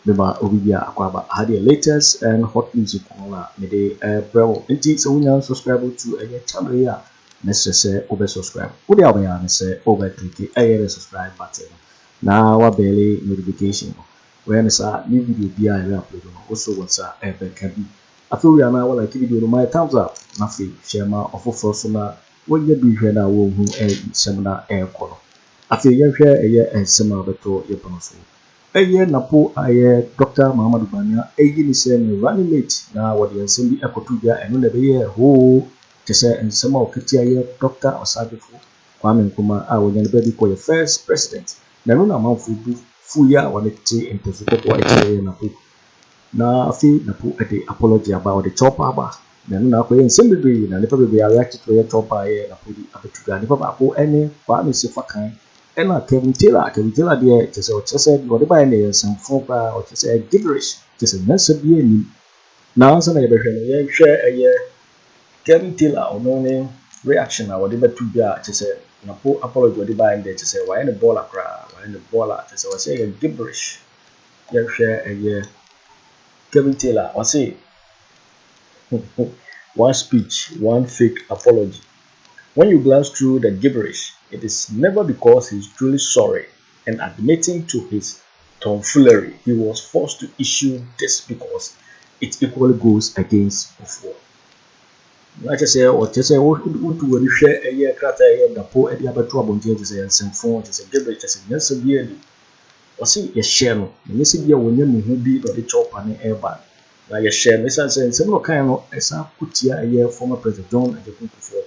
Beba Obibia Akwaba had the latest and hot music on the bro. It is only subscribe to a channel here. Necessary over subscribe. What the other say over click a subscribe button. Now our daily notification. When it's a new video be I upload also what's a Kayi. I feel we are now like video my thumbs up. Nothing share my offer for summer. What you be here now who seminar air color. I feel you share a year and summer beto your pronounce. A year Napo aye Dr. Mahama Dubanya a year is running mate now what the assembly ecotuga and never year who to say and some of Kayi Dr. Osagifo Kwame Nkrumah I will never be for your first president. Naruna Manfu Fuya wanted in Pacific White Napo. Now I feel Napo at the apology about the chopper bar. Naruna Quay and Simbi and never be reacted to a chopper air Napoli Abituga never about any Kwame Sefa kind. And I can tell there just what you said, whatever any and some folk or just a gibberish, just a mess of being. Now, some of the share a year. Can tell our no reaction or whatever to be just a Napo apology or the buying there to say, why in the baller crowd, why in the baller, just I say a gibberish. You share a year. Kevin Taylor, or say one speech, one fake apology. When you glance through the gibberish, it is never because he is truly sorry and admitting to his tomfoolery. He was forced to issue this because it equally goes against ofori. Like I say, or just say, what to share a year crater and the poor Eddie Abattrouble to say, and some phone, to say, gibberish, to say, yes, severely. Or see a share, and this is your women who be the chop and air bag. Like a share, Miss Answer, similar kind of as I put here a year former President John Agyapong before.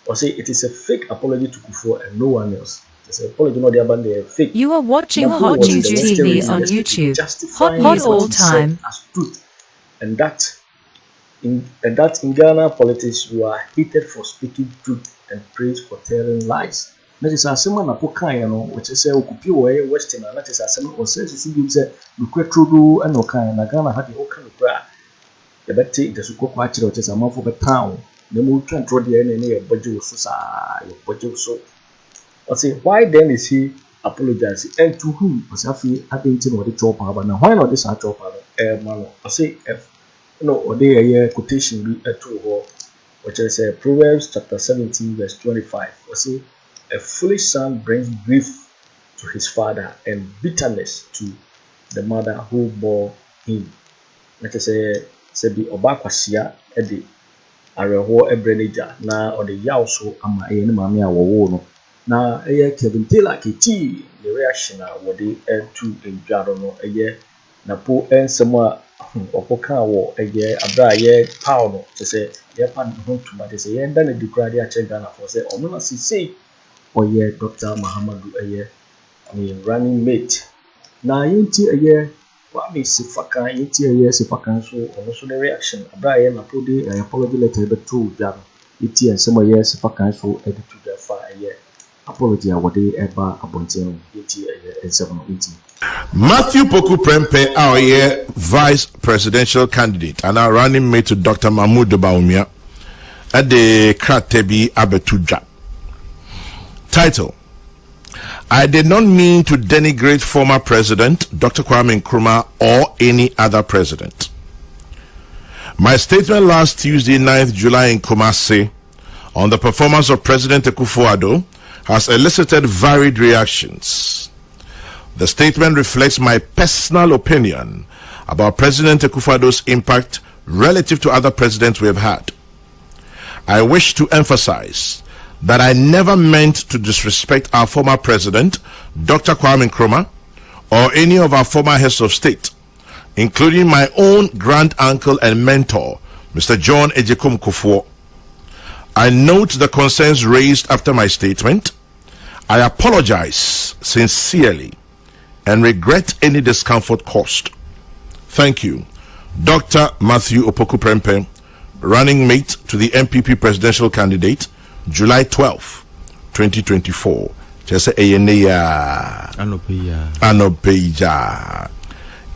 Or say it is a fake apology to Kufu and no one else. It's an apology not about the fake. You are watching Hot News TV on YouTube. Hot all time. As truth. And that in Ghana politics you are hated for speaking truth and praised for telling lies. That is a similar Napo which is a Okupi Western, and that is a similar or says you say Lukwetudu and Okan and Ghana had the Okan bra. The Betty the Suko which is a month of a town. The move to throw the enemy budget so. I say, why then is he apologizing? And to whom? Was Afi having to know the chopper, but now why not this chopper? Man, I say, or they a year quotation be a true which is Proverbs chapter 17, verse 25. I say, a foolish son brings grief to his father and bitterness to the mother who bore him. Like I say be Obakwasia Eddie. Areho ebreneja na ode yaw so ama eye ne maame a wowo no na eye Kevin Taylor keti the reaction a wode to enduaro no eye na po ensem a opoka wo eye abra ye power no te se ye pan ho tuma te se ye nda na dikrade a chega na for se omo na sisi oye Dr. Mahama eye running mate na yinti eye what makes Sefa yinti eye Sefa so also the reaction abra na po de apology letter be to jam yiti and some eye Sefa so edit to the fire apology what they ever abonten yiti eye 780. Matthew Poku Prempeh our vice presidential candidate and our running mate to Dr. Mahmoud Bawumia at the Kratebi Abetuja. Title: I did not mean to denigrate former President Dr. Kwame Nkrumah or any other president. My statement last Tuesday, 9th July in Kumasi on the performance of President Akufo Addo has elicited varied reactions. The statement reflects my personal opinion about President Akufo Addo's impact relative to other presidents we have had. I wish to emphasize that I never meant to disrespect our former president, Dr. Kwame Nkrumah, or any of our former heads of state, including my own grand uncle and mentor, Mr. John Agyapong Kufuor. I note the concerns raised after my statement. I apologize sincerely and regret any discomfort caused. Thank you. Dr. Matthew Opoku Prempeh, running mate to the MPP presidential candidate, July 12, 2024. Just Eyeneya Anopeja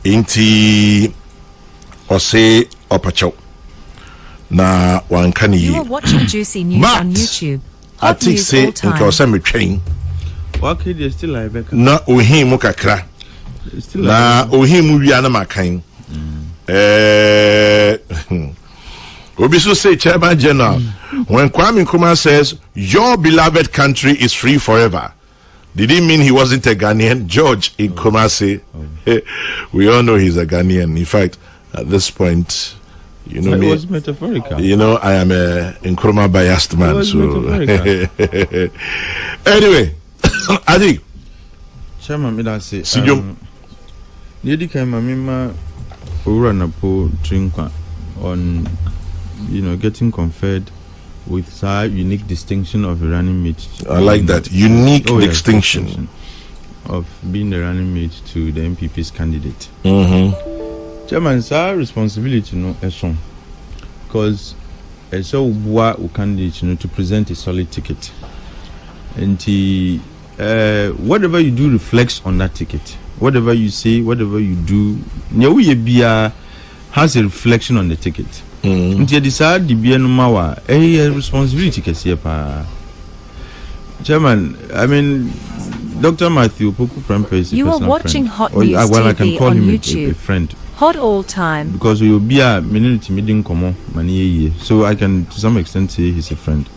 Inti Ose Opacho Na Wankani. You are watching Juicy News on YouTube. I think say in Kosami train. What kid is still like na Uhi Mukakra. Na ohim wi ana makan. Obiso say Chairman General, when Kwame Nkrumah says your beloved country is free forever, did he mean he wasn't a Ghanaian? George Nkrumah say, we all know he's a Ghanaian. In fact, at this point, you know, it was metaphorical. You know, I am a Nkrumah biased man. It was metaphorical. Anyway, Adi. Chairman, me that say. Nedi kai mamima ura napo trinkwa on, you know, getting conferred with such unique distinction of a running mate. I like that unique distinction of being the running mate to the MPP's candidate. Chairman, it's our responsibility, you know, because it's our candidate, you know, to present a solid ticket, and whatever you do reflects on that ticket. Whatever you say, whatever you do, has a reflection on the ticket. Until decide the BNMAWA, a responsibility. Chairman, I mean, Dr. Matthew Poku Prempe is a You are watching friend. Hot News well, I can TV call on him YouTube. a friend. Hot all time. Because we will be a minority meeting common money, so I can to some extent say he's a friend.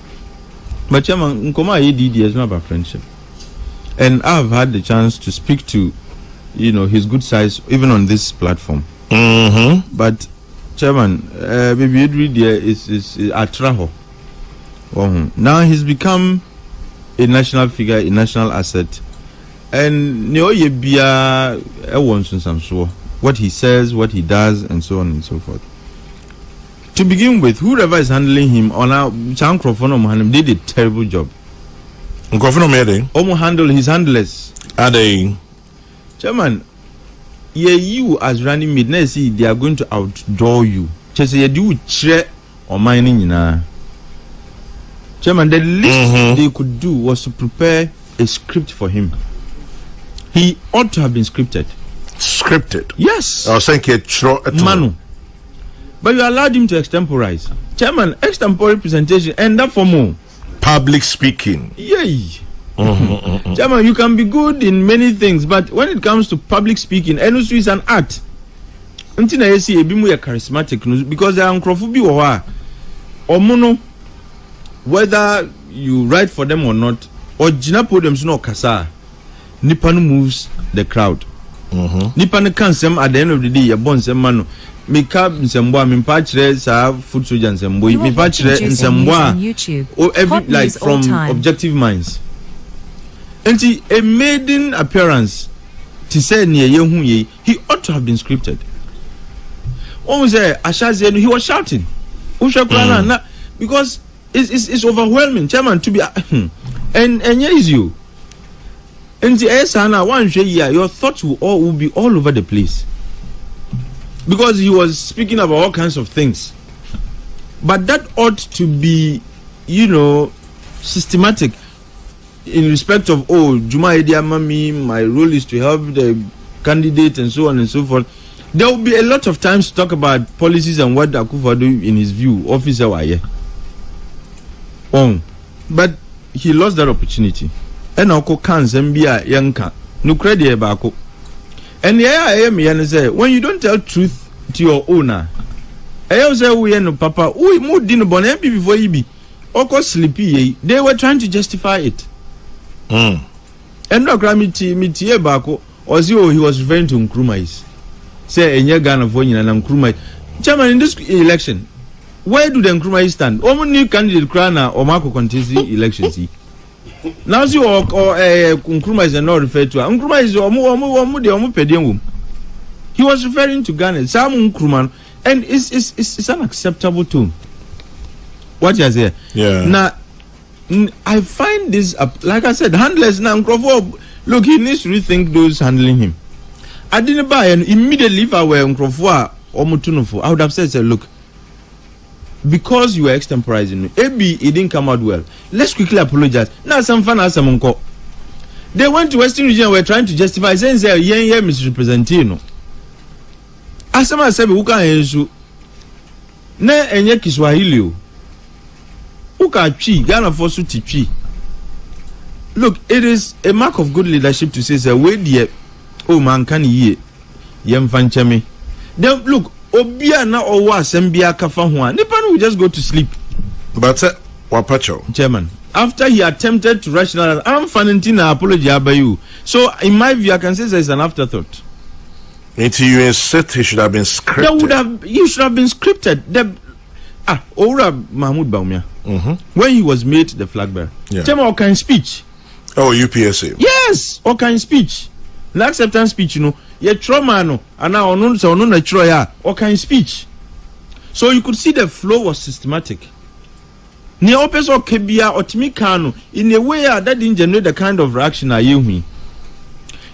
But Chairman, Nkoma ADD is not about friendship. And I've had the chance to speak to, you know, his good sides even on this platform. But Chairman, baby Edri there is Atraho. Now he's become a national figure, a national asset, and what he says, what he does, and so on and so forth. To begin with, whoever is handling him on our microphone, did a terrible job. Handle his handlers. Are they? Chairman, you as running mate, now see they are going to outdoor you. Just say you do cheer or mining na. Chairman, the least they could do was to prepare a script for him. He ought to have been scripted. Scripted? Yes. I was thinking Manu. But you allowed him to extemporize. Chairman, extempore presentation and that for more. Public speaking. Yay. Chairman, you can be good in many things, but when it comes to public speaking, industry is an art. Until I see a bit more charismatic because there are Nkrofubi or mono, whether you write for them or not, or Jina podiums no kasa, Nipan moves the crowd. Nipan cansem at the end of the day, a bon semano. Me cab in some boy, me patches have food soldiers and boy, me patches in some boy, or every like from Objective Minds. And see a maiden appearance to say near Yehuye, he ought to have been scripted. What was there? Ashazi, he was shouting. Because it's overwhelming, Chairman, to be and here is you. And the Esana, one year, your thoughts will be all over the place. Because he was speaking about all kinds of things. But that ought to be, you know, systematic in respect of, Juma Ediamami, my role is to help the candidate and so on and so forth. There will be a lot of times to talk about policies and what Akufo Addo, in his view, officer waye. But he lost that opportunity. And Oko can Zambia Yanka. No credit bako. And the I say, when you don't tell truth to your owner, I say we no papa, we moved in bon before he be. Oko sleepy, they were trying to justify it. And no gramity mitie bako, or zero he was referring to Nkrumah. Say in your gun of one and Nkrumah. Chairman, in this election, where do the Nkrumah stand? Only candidate Krana or Marco contest the elections. Now see or Nkrumah is not referred to. Nkrumah is he was referring to Ghana. Sam Nkrumah, and it's an acceptable tone. What you say? Yeah. Now I find this like I said, handless now. Look, he needs to rethink those handling him. I didn't buy and immediately if I were Nkrofo or Mutunofo, I would have said, look, because you were extemporizing, maybe it didn't come out well. Let's quickly apologize. Now some fun as some uncle. They went to Western region, were trying to justify saying yeah, misrepresenting. As someone said, who can issue na enye Kiswahili. Who can chi Ghana for chi. Look, it is a mark of good leadership to say, wait, yeah. oh man can ye yem fanchemi. Then look, Obia na owa sembia kafa ho nipa no will just go to sleep. But wapacho chairman, after he attempted to rationalize, I'm Fanentina apology abayu. So in my view, I can say it's an afterthought. Until you insist he should have been scripted. You should have been scripted. Ora Mahmoud Bawumia. When he was made the flag bearer. Chairman, all kind speech. Oh, UPSA. Yes, all kind speech. The acceptance speech, you know. Ye trauma no, and now on no troya, all kind speech. So you could see the flow was systematic. Ni opeso kebia otimikano in a way that didn't generate the kind of reaction I hear.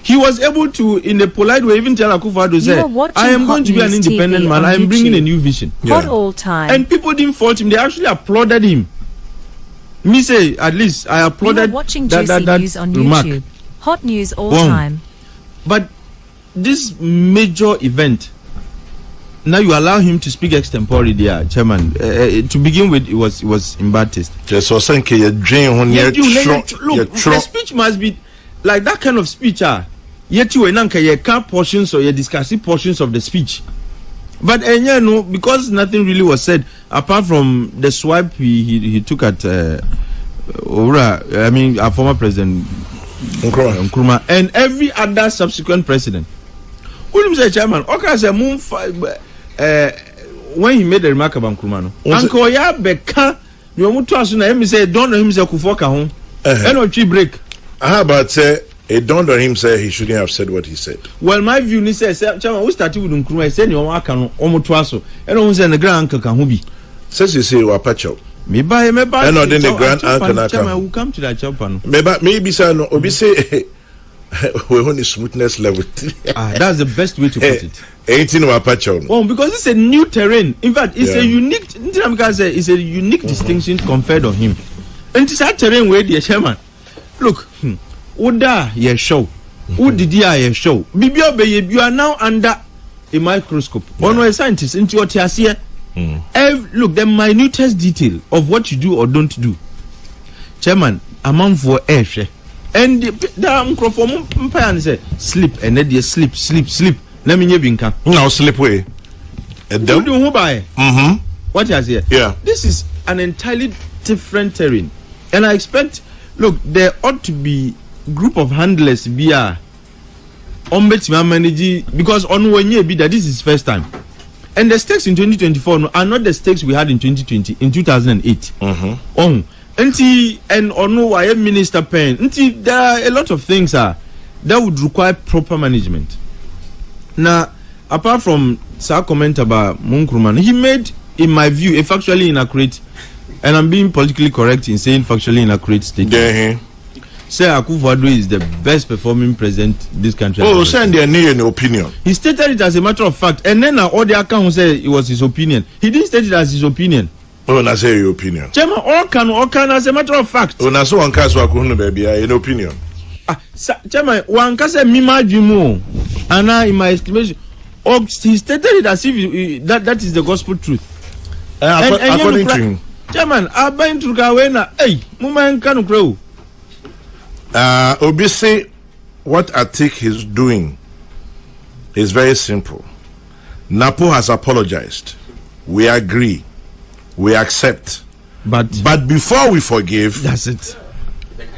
He was able to, in a polite way, even tell Akufo Addo, say, I am going to be an independent man. I am bringing a new vision. Hot all time. And people didn't fault him. They actually applauded him. Me say, at least, I applauded watching juicy news on remark. YouTube. Hot news all time. But this major event, now you allow him to speak extempore, dear chairman. To begin with, it was in bad taste. Just so thank you. Look, the speech must be like that kind of speech. Yet you can't portions or you discussing portions of the speech. But no, because nothing really was said apart from the swipe he took at our former president Akroma and every other subsequent president. Unim say chairman, okay, say when he made the remark about Akroma, Uncle ya beka you want to ask him say don't know him say Akufo ka ho. No tree break. But it dawned on him say he shouldn't have said what he said. Well, my view ni say chairman we started with Akroma say ni won aka no omo to aso. And won say the grand uncle ka ho bi. Says you say wapacho. Me buy. And then the grand uncle na chairman will come to that chairman. Maybe say no obi say we're on the smoothness level. That's the best way to put it. Well, because it's a new terrain. In fact, it's a unique. It's a unique distinction conferred on him. And it's that terrain where the chairman. Look, Oda ye show. Udidia ye show. Bibio you are now under a microscope. One way scientist into your TSC. Look, the minutest detail of what you do or don't do. Chairman, among for air. And the microphone say sleep and then you sleep. Let me binka. Now sleep way. What you say? Yeah. This is an entirely different terrain. And I expect, look, there ought to be group of handlers be a manage because on one year be that this is first time. And the stakes in 2024 are not the stakes we had in 2020, in 2008. And no why minister pen. There are a lot of things that would require proper management. Now, apart from Sir comment about Nkrumah, he made, in my view, a factually inaccurate, and I'm being politically correct in saying factually inaccurate statement. Say Akufo Addo is the best performing president this country. Oh, send their name opinion. He stated it as a matter of fact, and then all the accounts say it was his opinion. He didn't state it as his opinion. Oh, na say your opinion. Chairman, all can as a matter of fact. Oh, na so one case wa kunu baby, an opinion. Chairman, one case mima jumo, and in my estimation, he stated it as if that is the gospel truth. According to him. Chairman, I bind to Gawena. Hey, Muman Kanu Crow. Obi say what Atik is doing is very simple. Napo has apologized. We agree. We accept. But before we forgive, that's it.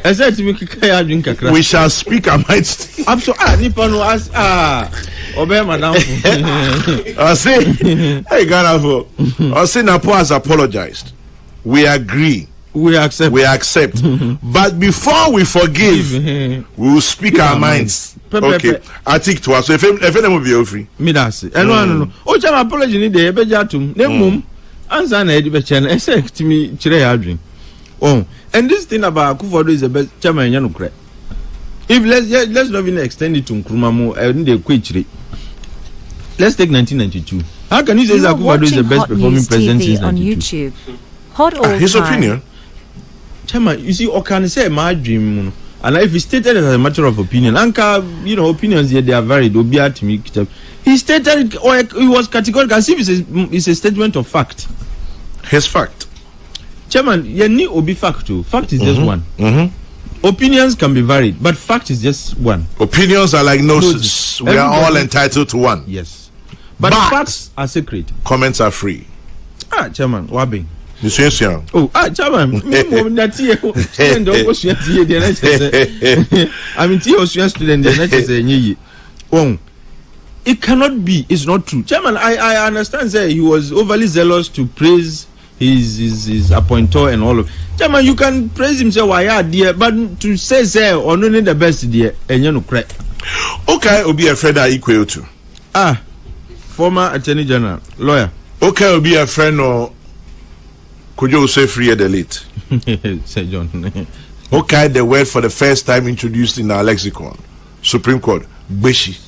We shall speak our minds. I say Napo has apologized. We agree. We accept. But before we forgive, we will speak our minds. Okay. I think to us. So if anyone will be free. Me that's it. No. Oh, jam apology ni dey ebejatum. Ne mum answer na edibe chen. Expect me chire ya dream. Oh, and this thing about Akufo Addo is the best chairman in Yanukre. If let's not even extend it to Nkrumah mo and they quit. Let's take 1992. How can you say Akufo Addo is the best performing president since 1992? On YouTube. Hot all his time. Opinion. Chairman, you see, or can say my dream, and if he stated it as a matter of opinion, Anka, opinions here they are varied. He stated it, or he was categorical as if it's a statement of fact. His fact. Chairman, you need to be fact too. Fact is just one. Opinions can be varied, but fact is just one. Opinions are like noses. We are all entitled to one. Yes. But facts are sacred. Comments are free. Chairman, Wabi. Chairman. Chairman. I mean, student. It cannot be. It's not true. Chairman, I understand that he was overly zealous to praise his appointor and all of. Chairman, you can praise him, say why dear, but to say or no the best dear, and you know correct. Okay, will be a friend I equal to. Former Attorney General, lawyer. Okay, will be a friend or could you say free at the late? Say John. Okay, the word for the first time introduced in our lexicon. Supreme Court, Beshi.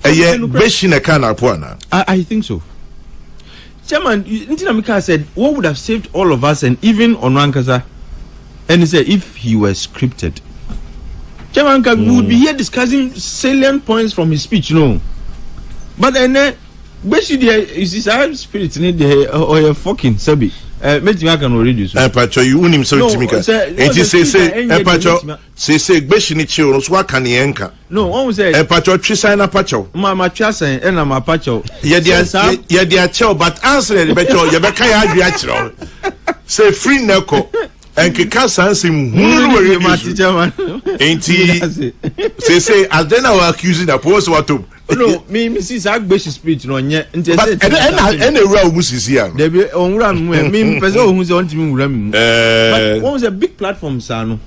Beshi na kana puana. I think so. Chairman, Ntinamika said, what would have saved all of us and even Onwankasa? And he said, if he were scripted. Chairman, we would be here discussing salient points from his speech, no. But then, basically, is his spirit in it or a fucking sabi? Maybe I can already do so. Pacho, you wouldn't say to me. It is say, Pacho, say, Beshinichi, or Swakanienka. No, one say, Pacho, Trisana Pacho. Mamma Chassa, and I'm a Pacho. Yadia Chow, but answer the Becho, Yabaka, say free Neko, and Kikasa, him, ain't he? Say, as then I was accusing a post what to. No, me Mrs. Agbeshi speech no yet. But any real Mrs. here. There be on ram me person who's on to me ram. But what was a big platform, Sano?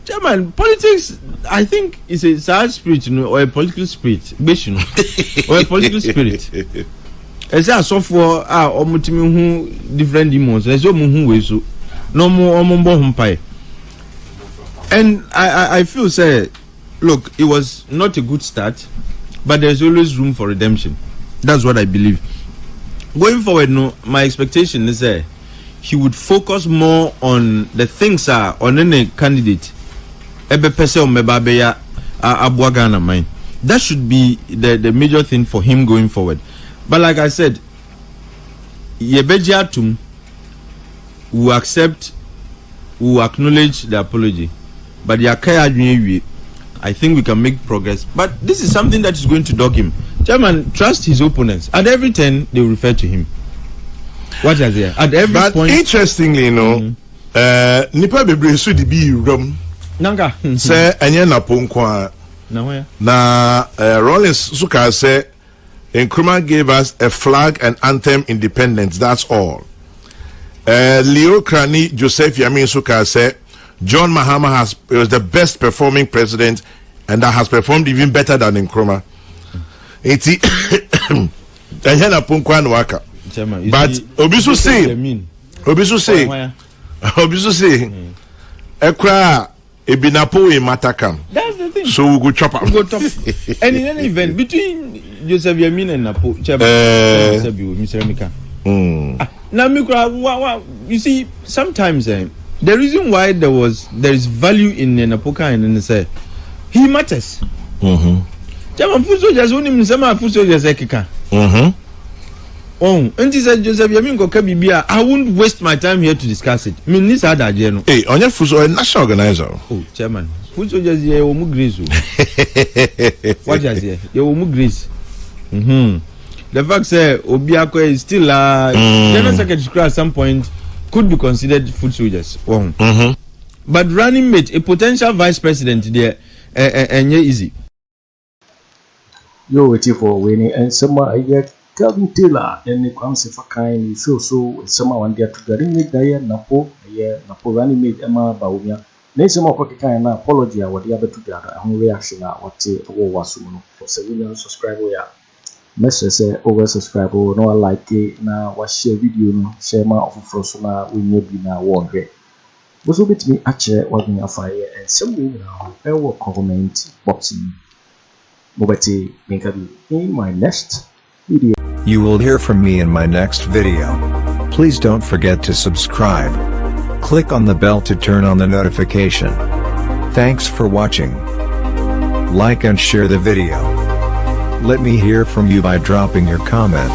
Chairman, politics, I think, is a sad spirit, or a political spirit, or a political spirit. As a software, or who different demons, as your moon way so no more humpire. And I feel say, look, it was not a good start. But there's always room for redemption. That's what I believe. Going forward, no, my expectation is that he would focus more on the things on any candidate. That should be the major thing for him going forward. But like I said, Yebejiatum will accept, will acknowledge the apology. But Yakaya, I think we can make progress, but this is something that is going to dog him. Chairman, trust his opponents. At every turn, they will refer to him. What is there? At every but point. Interestingly, Nipa bebre so di bi rom. Nanga. Say enye Napo nkwa. Na Rollins suka say Akroma gave us a flag and anthem independence. That's all. Leo Krani Joseph Yamin suka say John Mahama was the best performing president and that has performed even better than Akroma. But Obisu say Ekra Ebinapo in Matakam. That's the thing. So we go chop up. And in any event between Joseph Yamin and Napo, now you see sometimes the reason why there is value in Napoka and say he matters. Chairman, food soldiers only some food soldiers ekika. And he said Joseph Yamin go Kabibia. I won't waste my time here to discuss it. Me this other general. Hey, on your food soldier national organizer. Oh, Chairman, food soldiers here omu grace. What is here? You omu grace. The fact say Obiako is still General Secretary at some point could be considered food soldiers. But running mate, a potential vice president there, and easy. You're waiting for winning, and someone I get Kelvin Taylor and the Sefa Kayi so someone one day together make the Napo, Napo running mate Emma Bawumia. Next some of Kayi apology what the other together, on reaction what the was for 7 million subscriber. Message say over subscribe or no like it now what share video no share my offer so now we may be now one great. This will be to me actually what we are fire and some will now will comment boxing. Mobati Minkabi in my next video. You will hear from me in my next video. Please don't forget to subscribe. Click on the bell to turn on the notification. Thanks for watching. Like and share the video. Let me hear from you by dropping your comment.